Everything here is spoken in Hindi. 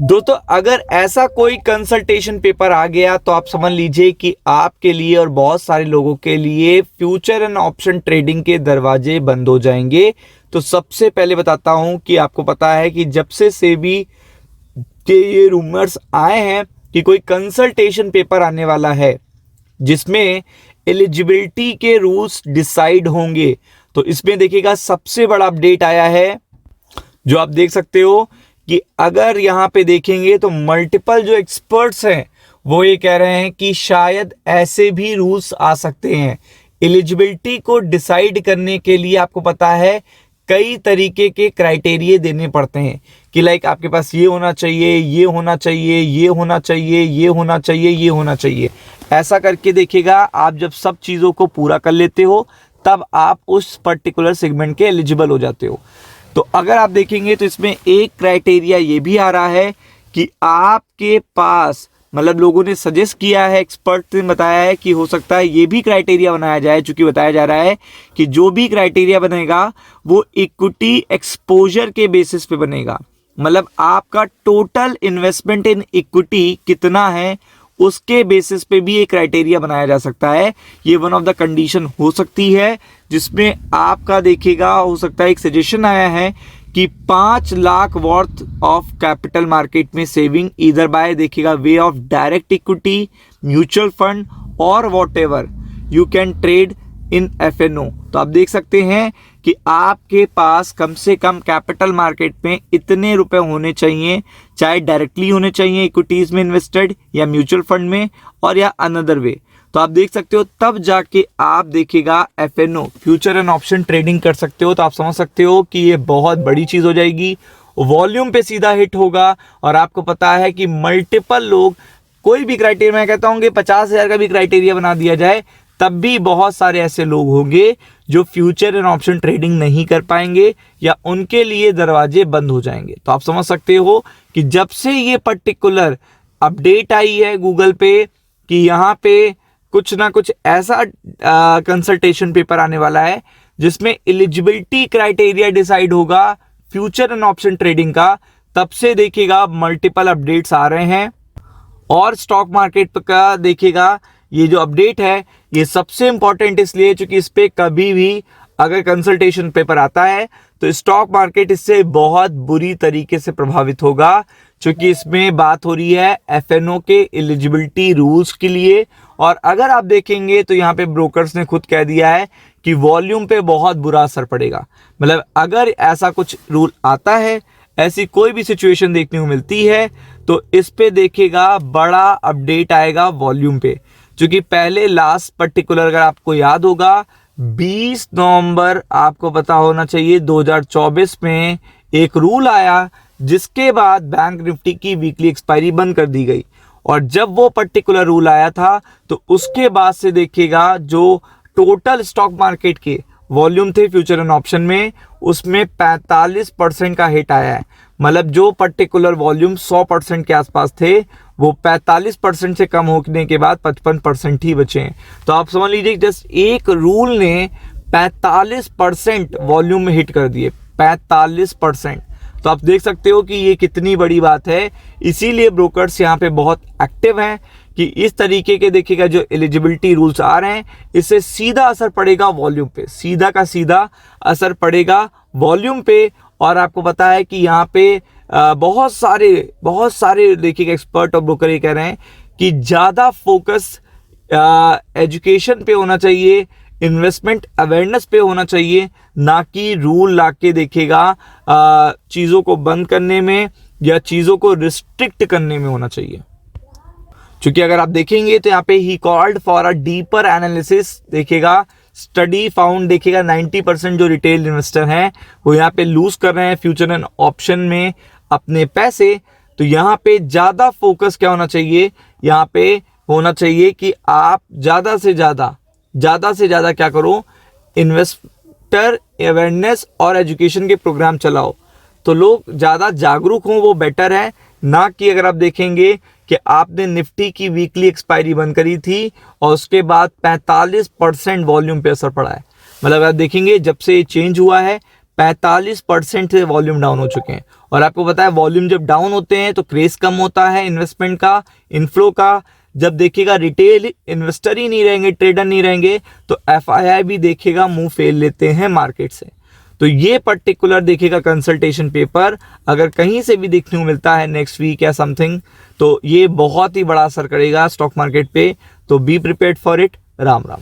दोस्तों अगर ऐसा कोई कंसल्टेशन पेपर आ गया तो आप समझ लीजिए कि आपके लिए और बहुत सारे लोगों के लिए फ्यूचर एंड ऑप्शन ट्रेडिंग के दरवाजे बंद हो जाएंगे। तो सबसे पहले बताता हूं कि आपको पता है कि जब से सेबी के ये रूमर्स आए हैं कि कोई कंसल्टेशन पेपर आने वाला है जिसमें एलिजिबिलिटी के रूल्स डिसाइड होंगे, तो इसमें देखिएगा सबसे बड़ा अपडेट आया है जो आप देख सकते हो कि अगर यहां पे देखेंगे तो मल्टीपल जो एक्सपर्ट्स हैं वो ये कह रहे हैं कि शायद ऐसे भी रूल्स आ सकते हैं। एलिजिबिलिटी को डिसाइड करने के लिए आपको पता है कई तरीके के क्राइटेरिया देने पड़ते हैं कि लाइक आपके पास ये होना चाहिए, ये होना चाहिए, ये होना चाहिए, ये होना चाहिए, ये होना चाहिए। ऐसा करके देखिएगा आप जब सब चीज़ों को पूरा कर लेते हो तब आप उस पर्टिकुलर सेगमेंट के एलिजिबल हो जाते हो। तो अगर आप देखेंगे तो इसमें एक क्राइटेरिया ये भी आ रहा है कि आपके पास मतलब लोगों ने सजेस्ट किया है, एक्सपर्ट ने बताया है कि हो सकता है ये भी क्राइटेरिया बनाया जाए, चूंकि बताया जा रहा है कि जो भी क्राइटेरिया बनेगा वो इक्विटी एक्सपोजर के बेसिस पे बनेगा। मतलब आपका टोटल इन्वेस्टमेंट इन इक्विटी कितना है उसके बेसिस पे भी एक क्राइटेरिया बनाया जा सकता है। ये वन ऑफ द कंडीशन हो सकती है जिसमें आपका देखिएगा हो सकता है एक सजेशन आया है कि 5 lakh worth of capital market में सेविंग इधर बाय देखिएगा way of direct equity, mutual fund और whatever you can trade in F and O. तो आप देख सकते हैं कि आपके पास कम से कम कैपिटल मार्केट में इतने रुपए होने चाहिए, चाहे डायरेक्टली होने चाहिए इक्विटीज में इन्वेस्टेड या म्यूचुअल फंड में और या अनदर वे। तो आप देख सकते हो तब जाके आप देखिएगा F and O future and option trading कर सकते हो। तो आप समझ सकते हो कि ये बहुत बड़ी चीज हो जाएगी, वॉल्यूम पे सीधा हिट होगा। और आपको पता है कि मल्टीपल लोग कोई भी क्राइटेरिया, मैं कहता हूँ कि 50,000 का भी क्राइटेरिया बना दिया जाए तब भी बहुत सारे ऐसे लोग होंगे जो फ्यूचर एंड ऑप्शन ट्रेडिंग नहीं कर पाएंगे या उनके लिए दरवाजे बंद हो जाएंगे। तो आप समझ सकते हो कि जब से ये पर्टिकुलर अपडेट आई है गूगल पे कि यहाँ पे कुछ ना कुछ ऐसा कंसल्टेशन पेपर आने वाला है जिसमें एलिजिबिलिटी क्राइटेरिया डिसाइड होगा फ्यूचर एंड ऑप्शन ट्रेडिंग का, तब से देखिएगा मल्टीपल अपडेट्स आ रहे हैं। और स्टॉक मार्केट का देखिएगा ये जो अपडेट है ये सबसे इंपॉर्टेंट इसलिए क्योंकि इस पे कभी भी अगर कंसल्टेशन पेपर आता है तो स्टॉक मार्केट इससे बहुत बुरी तरीके से प्रभावित होगा, क्योंकि इसमें बात हो रही है एफएनओ के एलिजिबिलिटी रूल्स के लिए। और अगर आप देखेंगे तो यहाँ पे ब्रोकर्स ने खुद कह दिया है कि वॉल्यूम पे बहुत बुरा असर पड़ेगा। मतलब अगर ऐसा कुछ रूल आता है, ऐसी कोई भी सिचुएशन देखने को मिलती है तो इस पे देखिएगा बड़ा अपडेट आएगा वॉल्यूम पे। क्योंकि पहले लास्ट पर्टिकुलर अगर आपको याद होगा 20 नवंबर आपको पता होना चाहिए 2024 में एक रूल आया जिसके बाद बैंक निफ्टी की वीकली एक्सपायरी बंद कर दी गई। और जब वो पर्टिकुलर रूल आया था तो उसके बाद से देखिएगा जो टोटल स्टॉक मार्केट के वॉल्यूम थे फ्यूचर एंड ऑप्शन में उसमें 45% का हिट आया है। मतलब जो पर्टिकुलर वॉल्यूम 100% के आसपास थे वो 45% से कम होने के बाद 55% ही बचे हैं। तो आप समझ लीजिए जस्ट एक रूल ने 45% वॉल्यूम में हिट कर दिए, 45%। तो आप देख सकते हो कि ये कितनी बड़ी बात है। इसीलिए ब्रोकर्स यहाँ पे बहुत एक्टिव हैं कि इस तरीके के देखिएगा जो एलिजिबिलिटी रूल्स आ रहे हैं इससे सीधा असर पड़ेगा वॉल्यूम पे, सीधा का सीधा असर पड़ेगा वॉल्यूम पे। और आपको पता है कि यहाँ पे बहुत सारे देखिएगा एक्सपर्ट और ब्रोकर ये कह रहे हैं कि ज़्यादा फोकस एजुकेशन पे होना चाहिए, इन्वेस्टमेंट अवेयरनेस पे होना चाहिए, ना कि रूल लाके देखिएगा चीज़ों को बंद करने में या चीज़ों को रिस्ट्रिक्ट करने में होना चाहिए। क्योंकि अगर आप देखेंगे तो यहाँ पे he called for a deeper analysis देखिएगा स्टडी फाउंड देखिएगा 90% जो रिटेल इन्वेस्टर हैं वो यहाँ पे लूज कर रहे हैं फ्यूचर एंड ऑप्शन में अपने पैसे। तो यहाँ पे ज़्यादा फोकस क्या होना चाहिए, यहाँ पे होना चाहिए कि आप ज़्यादा से ज़्यादा क्या करो, इन्वेस्टर अवेयरनेस और एजुकेशन के प्रोग्राम चलाओ तो लोग ज़्यादा जागरूक हों, वो बेटर है। ना कि अगर आप देखेंगे कि आपने निफ्टी की वीकली एक्सपायरी बंद करी थी और उसके बाद 45% वॉल्यूम पे असर पड़ा है। मतलब आप देखेंगे जब से ये चेंज हुआ है 45% से वॉल्यूम डाउन हो चुके हैं। और आपको पता है वॉल्यूम जब डाउन होते हैं तो क्रेज कम होता है इन्वेस्टमेंट का, इनफ्लो का। जब देखिएगा रिटेल इन्वेस्टर ही नहीं रहेंगे, ट्रेडर नहीं रहेंगे, तो एफआईआई भी देखेगा मुंह फेर लेते हैं मार्केट से। तो ये पर्टिकुलर देखिएगा कंसल्टेशन पेपर अगर कहीं से भी देखने को मिलता है नेक्स्ट वीक या समथिंग, तो ये बहुत ही बड़ा असर करेगा स्टॉक मार्केट पे। तो be prepared for it. Ram Ram.